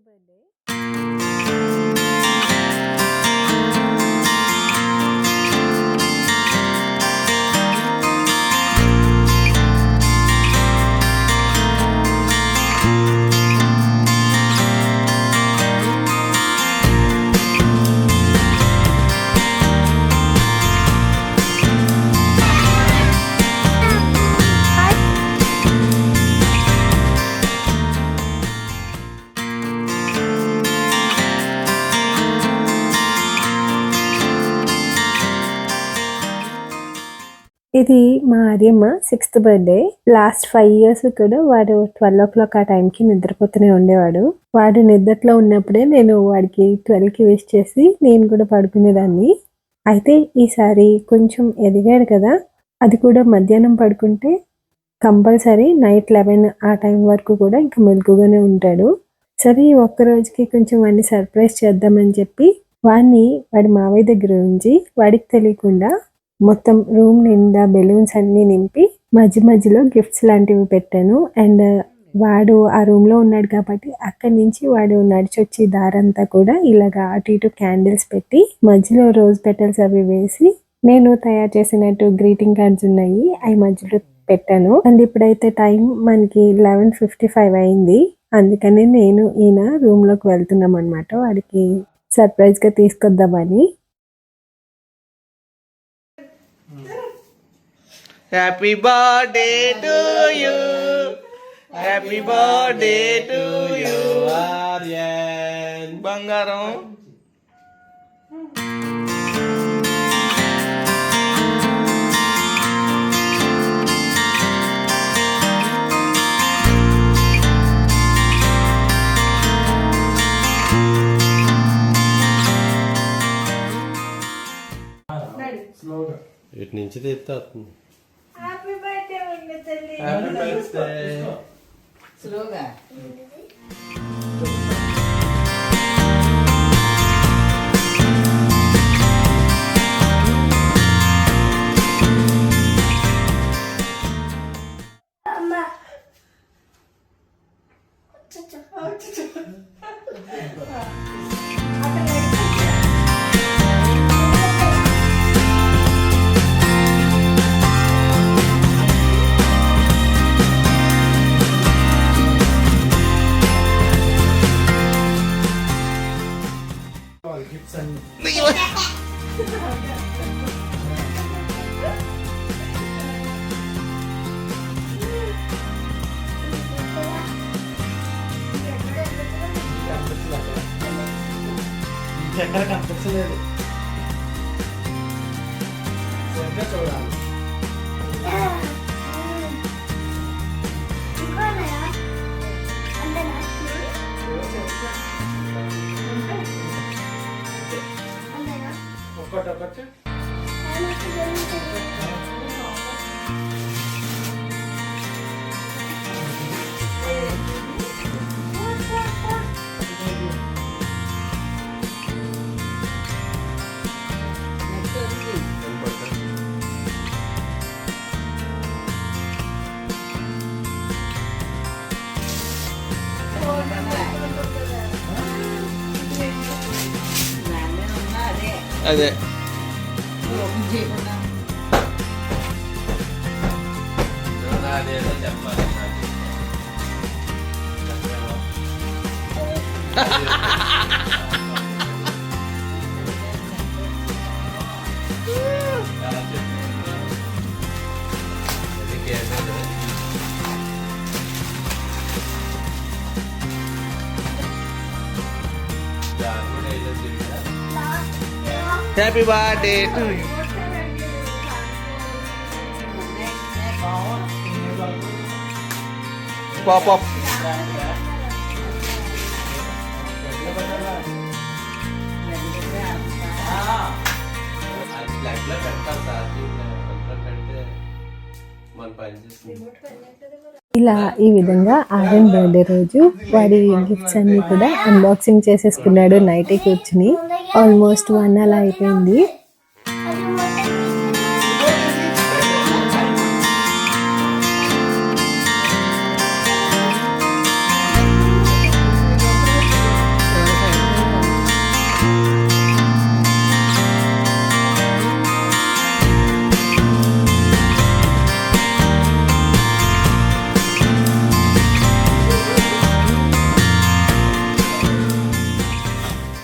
Birthday. ఇది మా ఆర్యమ్మ 6th birthday. Last 5 years కూడా వాడు 12 ఆ టైంకి నిద్రపోతూనే ఉండేవాడు. వాడు నిద్రలో ఉన్నప్పుడే నేను వాడికి 12కి విష్ చేసి నేను కూడా పడుకునేదాన్ని. అయితే ఈసారి కొంచెం ఎదిగాడు కదా, అది కూడా మధ్యాహ్నం పడుకుంటే కంపల్సరీ నైట్ 11 ఆ టైం వరకు కూడా ఇంకా మెలకుగానే ఉంటాడు. సరే ఒక్క రోజుకి కొంచెం వాడిని సర్ప్రైజ్ చేద్దామని చెప్పి వాడి మావయ్య దగ్గర ఉంచి వాడికి తెలియకుండా మొత్తం రూమ్ నిండా బెలూన్స్ అన్నీ నింపి మధ్యలో గిఫ్ట్స్ లాంటివి పెట్టాను. అండ్ వాడు ఆ రూమ్లో ఉన్నాడు కాబట్టి అక్కడి నుంచి వాడు నడిచొచ్చి దారంతా కూడా ఇలాగా అటు ఇటు క్యాండిల్స్ పెట్టి మధ్యలో రోజ్ పెటల్స్ అవి వేసి నేను తయారు చేసినట్టు గ్రీటింగ్ కార్డ్స్ ఉన్నాయి, అవి మధ్యలో పెట్టాను. అండ్ ఇప్పుడైతే టైం మనకి 11:55 అయింది. అందుకని నేను ఈయన రూమ్లోకి వెళ్తున్నాం అనమాట, వాడికి సర్ప్రైజ్గా తీసుకొద్దామని. Happy birthday to you. Happy birthday to you. Aryan Bangaram. ఇటు నుంచి తెస్తా హ్యాపీ బర్త్డే ఉన్న తల్లి. Happy birthday. స్లోగా అమ్మా ఎక్కడ కనిపించలేదు, సరిగ్గా చూడాలి. ఒక్కటి అదే అదేదో చెప్పాలి. Happy birthday to you. Pop up. ఇలా ఈ విధంగా ఆర్యన్ బర్త్డే రోజు వాడి గిఫ్ట్స్ అన్ని కూడా అన్బాక్సింగ్ చేసేసుకున్నాడు. నైటే కూర్చుని ఆల్మోస్ట్ 1 అలా అయిపోయింది.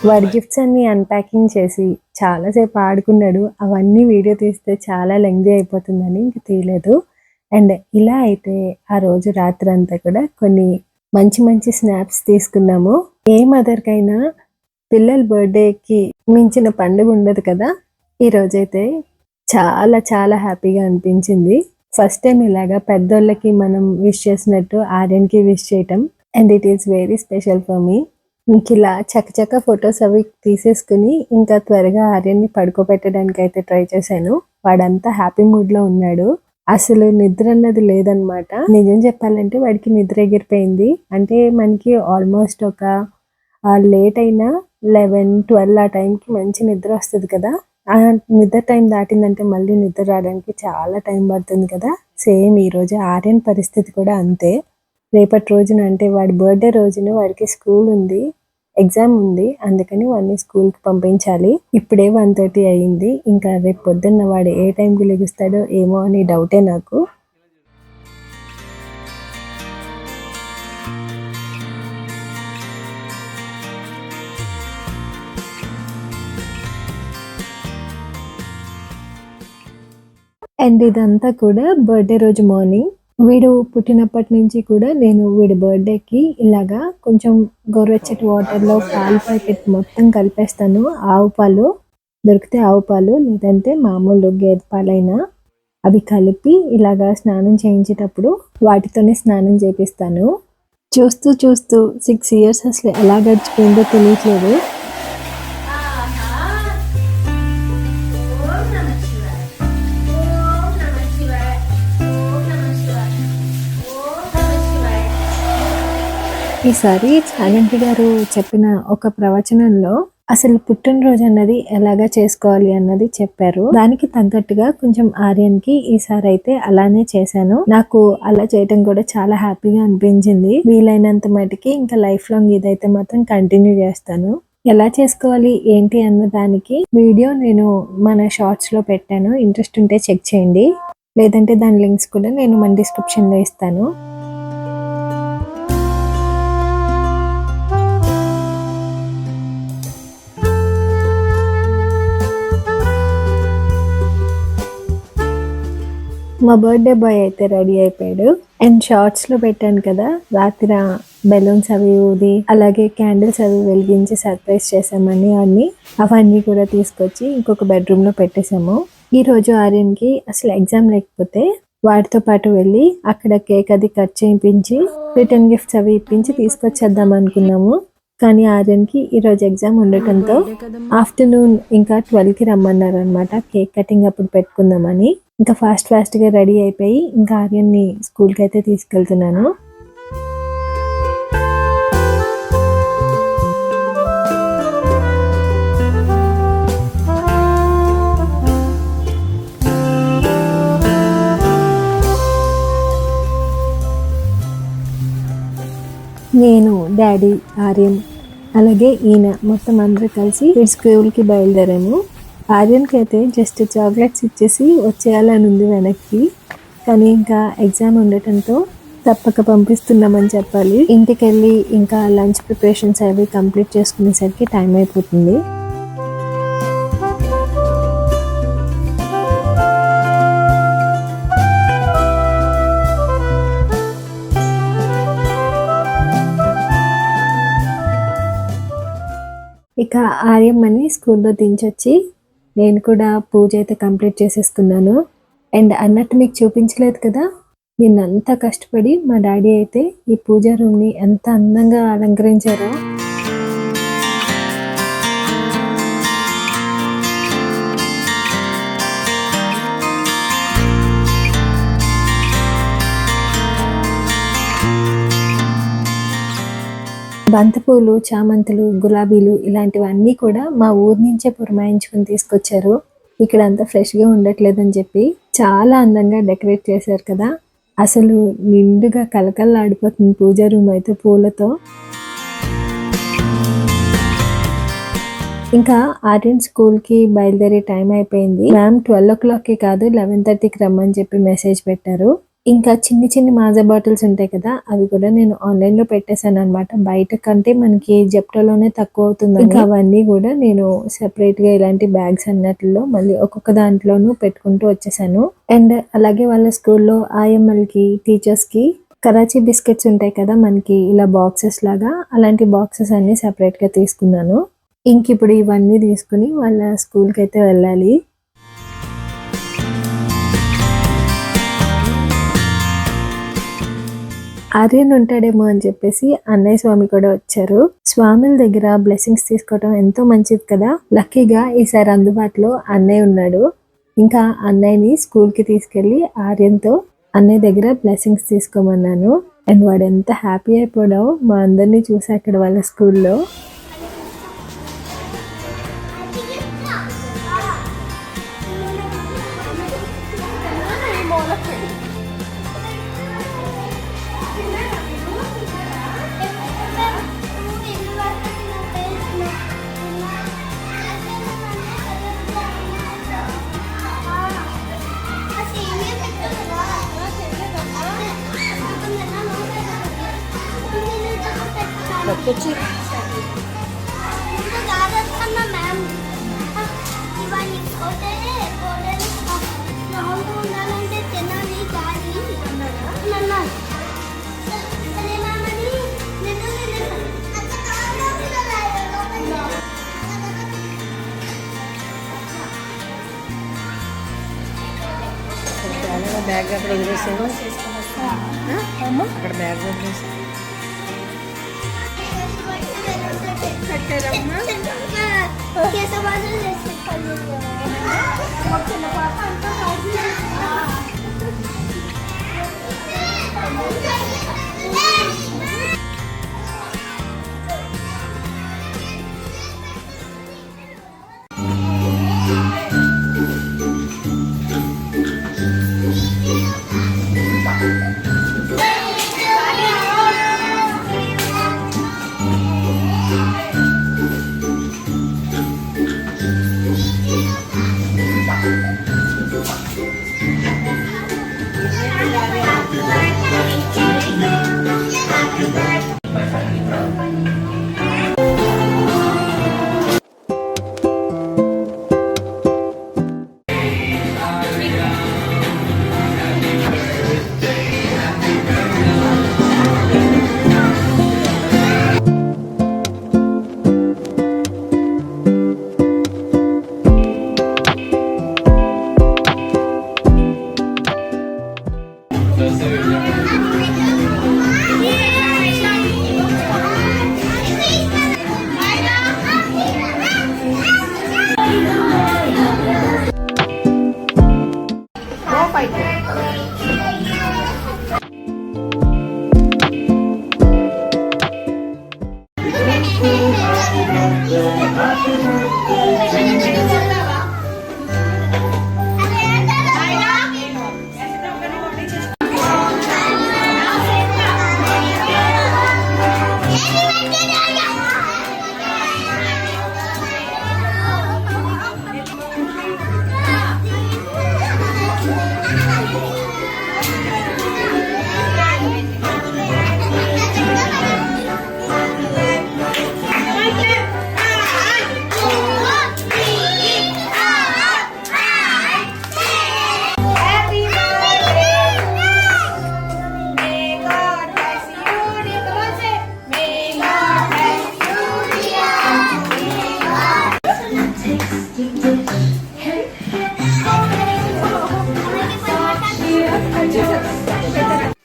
వాడి గిఫ్ట్స్ అన్ని అన్ప్యాకింగ్ చేసి చాలాసేపు ఆడుకున్నాడు. అవన్నీ వీడియో తీస్తే చాలా లెంగ్తీ అయిపోతుందని ఇంక తీయలేదు. అండ్ ఇలా అయితే ఆ రోజు రాత్రి అంతా కూడా కొన్ని మంచి మంచి స్నాప్స్ తీసుకున్నాము. ఏ మదర్కైనా పిల్లల బర్త్డేకి మించిన పండుగ ఉండదు కదా. ఈ రోజైతే చాలా చాలా హ్యాపీగా అనిపించింది. ఫస్ట్ టైం ఇలాగా పెద్దోళ్ళకి మనం విష్ చేసినట్టు ఆర్యన్కి విష్ చేయటం. And it is very special for me. ఇంక ఇలా చక్కచక్క ఫొటోస్ అవి తీసేసుకుని ఇంకా త్వరగా ఆర్యన్ని పడుకోబెట్టడానికి అయితే ట్రై చేశాను. వాడంతా హ్యాపీ మూడ్లో ఉన్నాడు. అసలు నిద్ర అన్నది లేదనమాట. నిజం చెప్పాలంటే వాడికి నిద్ర ఎగిరిపోయింది. అంటే మనకి ఆల్మోస్ట్ ఒక లేట్ అయినా 11-12 ఆ టైంకి మంచి నిద్ర వస్తుంది కదా. ఆ నిద్ర టైం దాటిందంటే మళ్ళీ నిద్ర రావడానికి చాలా టైం పడుతుంది కదా. సేమ్ ఈరోజు ఆర్యన్ పరిస్థితి కూడా అంతే. రేపటి రోజున అంటే వాడి బర్త్డే రోజున వాడికి స్కూల్ ఉంది, ఎగ్జామ్ ఉంది. అందుకని వాడిని స్కూల్కి పంపించాలి. ఇప్పుడే 1:30 అయ్యింది. ఇంకా రేపు పొద్దున్న వాడు ఏ టైంకి లెగుస్తాడో ఏమో అని డౌటే నాకు. అండ్ ఇదంతా కూడా బర్త్డే రోజు మార్నింగ్. వీడు పుట్టినప్పటి నుంచి కూడా నేను వీడి బర్త్డేకి ఇలాగా కొంచెం గోరువెచ్చటి వాటర్లో పాలు ప్యాకెట్ మొత్తం కలిపేస్తాను. ఆవు పాలు దొరికితే ఆవు పాలు, లేదంటే మామూలు గేదె పాలైనా అవి కలిపి ఇలాగా స్నానం చేయించేటప్పుడు వాటితోనే స్నానం చేపిస్తాను. చూస్తూ చూస్తూ 6 years అసలు ఎలా గడిచిపోయిందో తెలియట్లేదు. ఈసారి చాగంటి గారు చెప్పిన ఒక ప్రవచనంలో అసలు పుట్టినరోజు అన్నది ఎలాగా చేసుకోవాలి అన్నది చెప్పారు. దానికి తగ్గట్టుగా కొంచెం ఆర్యన్కి ఈసారి అయితే అలానే చేశాను. నాకు అలా చేయటం కూడా చాలా హ్యాపీగా అనిపించింది. వీలైనంత మటుకి ఇంకా లైఫ్ లాంగ్ ఇదైతే మాత్రం కంటిన్యూ చేస్తాను. ఎలా చేసుకోవాలి ఏంటి అన్న దానికి వీడియో నేను మన షార్ట్స్ లో పెట్టాను. ఇంట్రెస్ట్ ఉంటే చెక్ చేయండి, లేదంటే దాని లింక్స్ కూడా నేను మన డిస్క్రిప్షన్ లో ఇస్తాను. మా బర్త్డే బాయ్ అయితే రెడీ అయిపోయాడు. అండ్ షార్ట్స్ లో పెట్టాను కదా, రాత్రి బెలూన్స్ అవి ఊది అలాగే క్యాండిల్స్ అవి వెలిగించి సర్ప్రైజ్ చేసామని అవన్నీ కూడా తీసుకొచ్చి ఇంకొక బెడ్రూమ్ లో పెట్టేశాము. ఈ రోజు ఆర్యన్కి అసలు ఎగ్జామ్ లేకపోతే వాటితో పాటు వెళ్ళి అక్కడ కేక్ అది కట్ చేయించి రిటర్న్ గిఫ్ట్స్ అవి ఇప్పించి తీసుకొచ్చేద్దాం అనుకున్నాము. కానీ ఆర్యన్కి ఈరోజు ఎగ్జామ్ ఉండటంతో ఆఫ్టర్నూన్ ఇంకా 12కి రమ్మన్నారు అనమాట. కేక్ కటింగ్ అప్పుడు పెట్టుకుందామని ఇంకా ఫాస్ట్గా రెడీ అయిపోయి ఇంకా ఆర్యన్ని స్కూల్కి అయితే తీసుకెళ్తున్నాను. నేను, డాడీ, ఆర్యన్ అలాగే ఈయన మొత్తం అందరూ కలిసి స్కూల్కి బయలుదేరాము. ఆర్యన్కి అయితే జస్ట్ చాక్లెట్స్ ఇచ్చేసి వచ్చేయాలని ఉంది వెనక్కి. కానీ ఇంకా ఎగ్జామ్ ఉండటంతో తప్పక పంపిస్తున్నామని చెప్పాలి. ఇంటికి వెళ్ళి ఇంకా లంచ్ ప్రిపరేషన్స్ అవి కంప్లీట్ చేసుకునేసరికి టైం అయిపోతుంది. ఇక ఆర్యమ్మని స్కూల్లో దించొచ్చి నేను కూడా పూజ అయితే కంప్లీట్ చేసేసుకున్నాను. అండ్ అన్నట్టు మీకు చూపించలేదు కదా, నిన్నంతా కష్టపడి మా డాడీ అయితే ఈ పూజా రూమ్ని ఎంత అందంగా అలంకరించారో. బంతిపూలు, చామంతులు, గులాబీలు ఇలాంటివన్నీ కూడా మా ఊరు నుంచే పురమాయించుకుని తీసుకొచ్చారు. ఇక్కడ అంతా ఫ్రెష్గా ఉండట్లేదని చెప్పి చాలా అందంగా డెకరేట్ చేశారు కదా. అసలు నిండుగా కలకల్లాడిపోతుంది పూజా రూమ్ అయితే పూలతో. ఇంకా ఆర్యన్ స్కూల్కి బయలుదేరే టైం అయిపోయింది. మ్యామ్ 12 o'clockకి కాదు 11:30కి రమ్మని చెప్పి మెసేజ్ పెట్టారు. ఇంకా చిన్ని చిన్ని మాజా బాటిల్స్ ఉంటాయి కదా, అవి కూడా నేను ఆన్లైన్‌లో పెట్టేసాను అనమాట. బయట కంటే మనకి జెప్టోలోనే తక్కువ అవుతుందని. ఇంకా అవన్నీ కూడా నేను సెపరేట్‌గా ఇలాంటి బ్యాగ్స్ అన్నట్లో మళ్ళీ ఒక్కొక్క దాంట్లోనూ పెట్టుకుంటూ వచ్చేసాను. అండ్ అలాగే వాళ్ళ స్కూల్‌లో ఆయమ్మలకి, టీచర్స్‌కి కరాచీ బిస్కెట్స్ ఉంటాయి కదా మనకి ఇలా బాక్సెస్ లాగా, అలాంటి బాక్సెస్ అన్నీ సెపరేట్‌గా తీసుకున్నాను. ఇంకిప్పుడు ఇవన్నీ తీసుకొని వాళ్ళ స్కూల్‌కైతే వెళ్ళాలి. ఆర్యన్ ఉంటాడేమో అని చెప్పేసి అన్నయ్య స్వామి కూడా వచ్చారు. స్వాముల దగ్గర బ్లెస్సింగ్స్ తీసుకోవడం ఎంతో మంచిది కదా. లక్కీగా ఈసారి అందుబాటులో అన్నయ్య ఉన్నాడు. ఇంకా అన్నయ్యని స్కూల్‌కి తీసుకెళ్ళి ఆర్యన్‌తో అన్నయ్య దగ్గర బ్లెస్సింగ్స్ తీసుకోమన్నాను. అండ్ వాడు ఎంత హ్యాపీ అయిపోయాడో మా అందరినీ చూసి అక్కడ వాళ్ళ స్కూల్‌లో. వచ్చి మ్యామ్ ఇవన్నీ రాహుల్ ఉండాలంటే తినాలి గాలి అన్నారు. సరే మ్యామ్ అని బ్యాగ్ అక్కడ వదిలేసాను. అక్కడ బ్యాగ్ వదిలేసాను.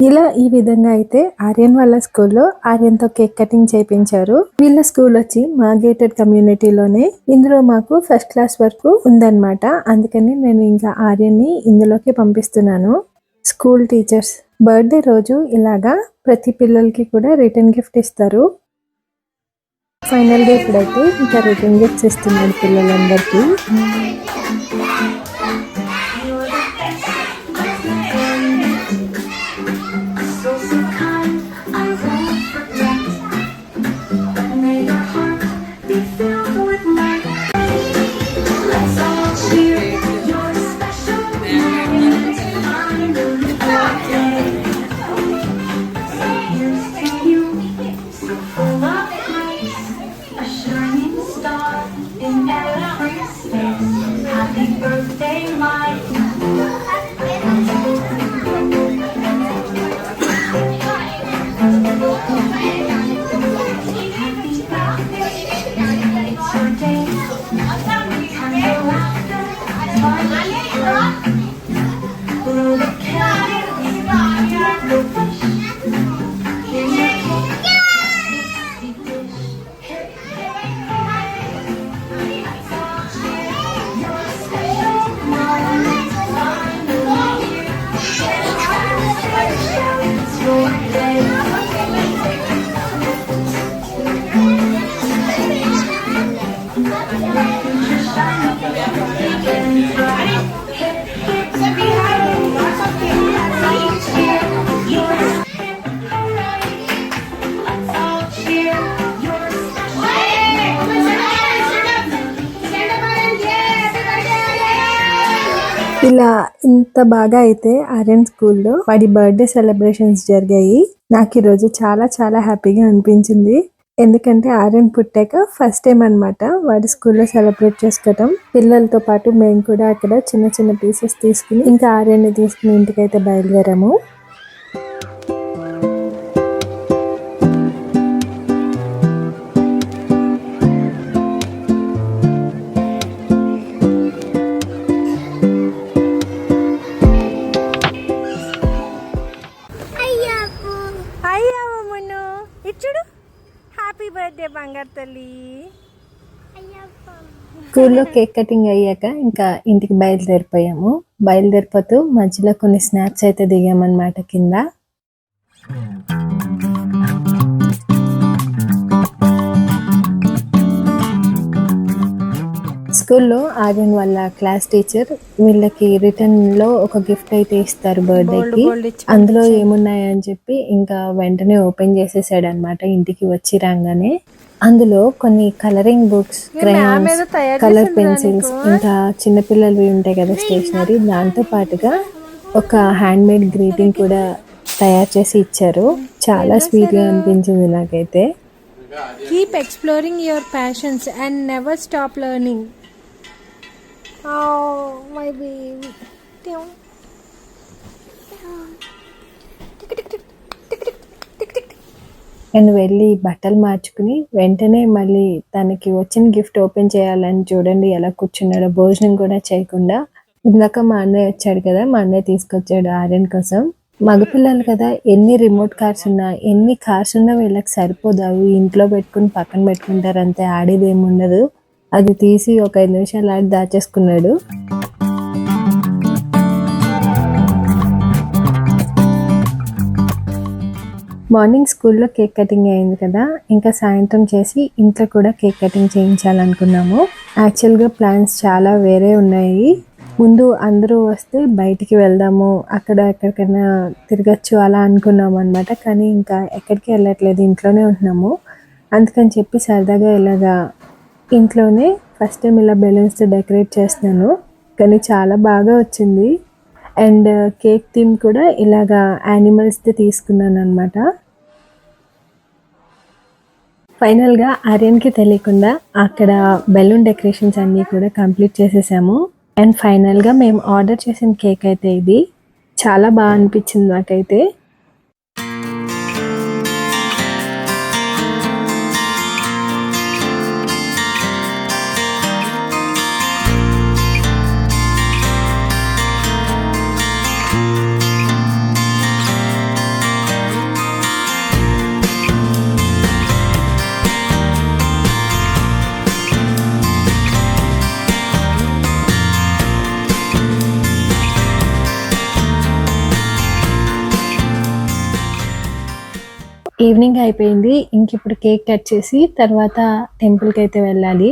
ఇలా ఈ విధంగా అయితే ఆర్యన్ వాళ్ళ స్కూల్లో ఆర్యన్తో కేక్ కటింగ్ చేయించారు. వీళ్ళ స్కూల్ వచ్చి మా గేటెడ్ కమ్యూనిటీలోనే. ఇందులో మాకు ఫస్ట్ క్లాస్ వరకు ఉందన్నమాట. అందుకని నేను ఇంకా ఆర్యన్ని ఇందులోకి పంపిస్తున్నాను. స్కూల్ టీచర్స్ బర్త్డే రోజు ఇలాగా ప్రతి పిల్లలకి కూడా రిటర్న్ గిఫ్ట్ ఇస్తారు. ఫైనల్ డే ఇప్పుడైతే ఇంకా రిటర్న్ గిఫ్ట్స్ ఇస్తున్నాడు పిల్లలందరికీ. ఇలా ఇంత బాగా అయితే ఆర్యన్ స్కూల్లో వాడి బర్త్డే సెలబ్రేషన్స్ జరిగాయి. నాకు ఈరోజు చాలా చాలా హ్యాపీగా అనిపించింది. ఎందుకంటే ఆర్యన్ పుట్టాక ఫస్ట్ టైం అన్నమాట వాడి స్కూల్లో సెలబ్రేట్ చేసుకోవటం. పిల్లలతో పాటు మేము కూడా అక్కడ చిన్న చిన్న పీసెస్ తీసుకుని ఇంకా ఆర్యన్ని తీసుకుని ఇంటికైతే బయలుదేరాము. అయ్యప్ప అయ్యా మున్ను ఇచ్చుడు హ్యాపీ బర్త్డే బంగారు తల్లి. అయ్యప్ప స్కూల్లో కేక్ కటింగ్ అయ్యాక ఇంకా ఇంటికి బయలుదేరిపోయాము. బయలుదేరిపోతూ మధ్యలో కొన్ని స్నాప్స్ అయితే దిగామన్నమాట కింద. స్కూల్లో ఆర్యన్ వాళ్ళ క్లాస్ టీచర్ వీళ్ళకి రిటర్న్ లో ఒక గిఫ్ట్ అయితే ఇస్తారు బర్త్డేకి. అందులో ఏమున్నాయని చెప్పి ఇంకా వెంటనే ఓపెన్ చేసేసాడు అనమాట ఇంటికి వచ్చి రాగానే. అందులో కొన్ని colouring books, crayons, colour pencils, ఇంకా చిన్నపిల్లలవి ఉంటాయి కదా స్టేషనరీ, దాంతో పాటుగా ఒక హ్యాండ్ మేడ్ గ్రీటింగ్ కూడా తయారు చేసి ఇచ్చారు. చాలా స్వీట్ గా అనిపించింది నాకైతే. Keep exploring your passions and never stop learning. My baby. నేను వెళ్ళి బట్టలు మార్చుకుని వెంటనే మళ్ళీ తనకి వచ్చిన గిఫ్ట్ ఓపెన్ చేయాలని చూడండి ఎలా కూర్చున్నాడో, భోజనం కూడా చేయకుండా. ఇందాక మా అన్నయ్య వచ్చాడు కదా, మా అన్నయ్య తీసుకొచ్చాడు ఆర్యన్ కోసం. మగపిల్లలు కదా, ఎన్ని రిమోట్ కార్స్ ఉన్నా ఎన్ని కార్స్ ఉన్నా వీళ్ళకి సరిపోదు. అవి ఇంట్లో పెట్టుకుని పక్కన పెట్టుకుంటారు అంతే, ఆడేది ఏమి ఉండదు. అది తీసి ఒక 5 నిమిషాలు ఆడి దాచేసుకున్నాడు. మార్నింగ్ స్కూల్లో కేక్ కటింగ్ అయింది కదా, ఇంకా సాయంత్రం చేసి ఇంట్లో కూడా కేక్ కటింగ్ చేయించాలనుకున్నాము. యాక్చువల్గా ప్లాన్స్ చాలా వేరే ఉన్నాయి. ముందు అందరూ వస్తే బయటికి వెళ్దాము, అక్కడ ఎక్కడికైనా తిరగచ్చు అలా అనుకున్నాము అనమాట. కానీ ఇంకా ఎక్కడికి వెళ్ళట్లేదు, ఇంట్లోనే ఉంటున్నాము. అందుకని చెప్పి సరదాగా ఇలాగా ఇంట్లోనే ఫస్ట్ టైం ఇలా బెలూన్స్తో డెకరేట్ చేస్తున్నాను. కానీ చాలా బాగా వచ్చింది. అండ్ కేక్ థీమ్ కూడా ఇలాగా యానిమల్స్ది తీసుకున్నాను అనమాట. ఫైనల్గా ఆర్యన్కి తెలియకుండా అక్కడ బెలూన్ డెకరేషన్స్ అన్నీ కూడా కంప్లీట్ చేసేసాము. అండ్ ఫైనల్గా మేము ఆర్డర్ చేసిన కేక్ అయితే ఇది. చాలా బాగా అనిపించింది నాకైతే. ఈవినింగ్ అయిపోయింది. ఇంక ఇప్పుడు కేక్ కట్ చేసి తర్వాత టెంపుల్కి అయితే వెళ్ళాలి.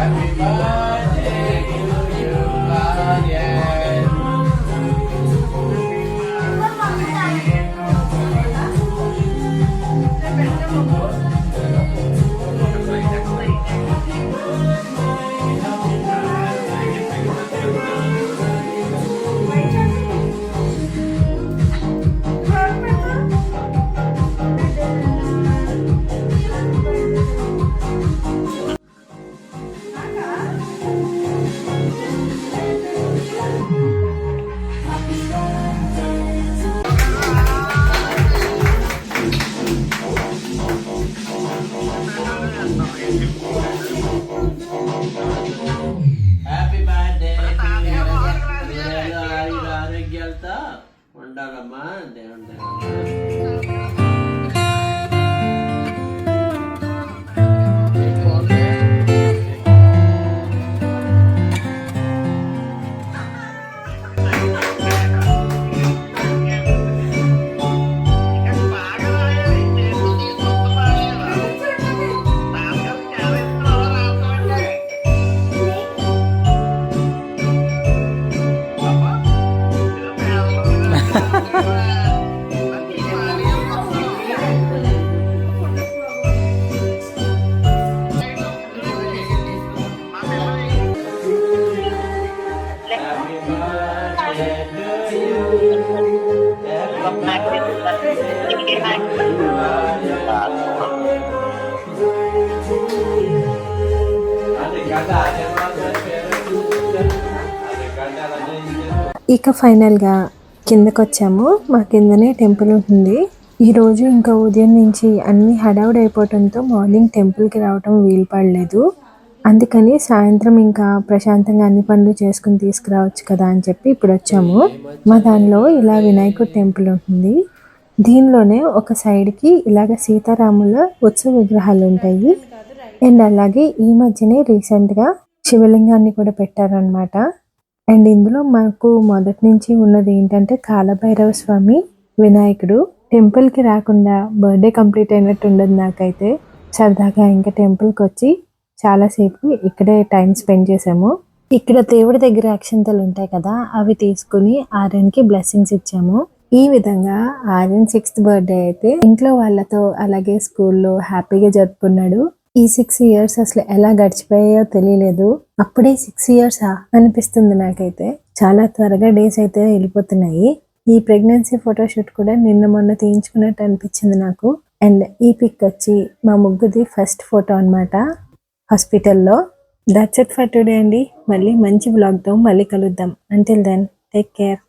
Happy birthday ఇక ఫైనల్గా కిందకు వచ్చాము. మా కిందనే టెంపుల్ ఉంటుంది. ఈరోజు ఇంకా ఉదయం నుంచి అన్ని హడావుడి అయిపోవడంతో మార్నింగ్ టెంపుల్కి రావటం వీలు పడలేదు. అందుకని సాయంత్రం ఇంకా ప్రశాంతంగా అన్ని పనులు చేసుకుని తీసుకురావచ్చు కదా అని చెప్పి ఇప్పుడు వచ్చాము. మా దానిలో ఇలా వినాయకుడు టెంపుల్ ఉంటుంది. దీనిలోనే ఒక సైడ్కి ఇలాగ సీతారాముల ఉత్సవ విగ్రహాలు ఉంటాయి. అండ్ అలాగే ఈ మధ్యనే రీసెంట్గా శివలింగాన్ని కూడా పెట్టారనమాట. అండ్ ఇందులో మాకు మొదటి నుంచి ఉన్నది ఏంటంటే కాలభైరవ స్వామి వినాయకుడు. టెంపుల్కి రాకుండా బర్త్డే కంప్లీట్ అయినట్టు ఉండదు నాకైతే. సరదాగా ఇంకా టెంపుల్కి వచ్చి చాలాసేపు ఇక్కడే టైం స్పెండ్ చేసాము. ఇక్కడ దేవుడి దగ్గర అక్షంతలు ఉంటాయి కదా, అవి తీసుకుని ఆర్యన్కి బ్లెస్సింగ్స్ ఇచ్చాము. ఈ విధంగా ఆర్యన్ 6th బర్త్డే అయితే ఇంట్లో వాళ్ళతో అలాగే స్కూల్లో హ్యాపీగా జరుపుకున్నాడు. ఈ 6 years అసలు ఎలా గడిచిపోయాయో తెలియలేదు. అప్పుడే 6 years అనిపిస్తుంది నాకైతే. చాలా త్వరగా డేస్ అయితే వెళ్ళిపోతున్నాయి. ఈ ప్రెగ్నెన్సీ ఫోటోషూట్ కూడా నిన్న మొన్న తీయించుకున్నట్టు అనిపించింది నాకు. అండ్ ఈ పిక్ వచ్చి మా ముగ్గుది ఫస్ట్ ఫోటో అనమాట హాస్పిటల్లో. దట్స్ ఇట్ ఫర్ టుడే అండి. మళ్ళీ మంచి వ్లాగ్తో మళ్ళీ కలుద్దాం. Until then take care.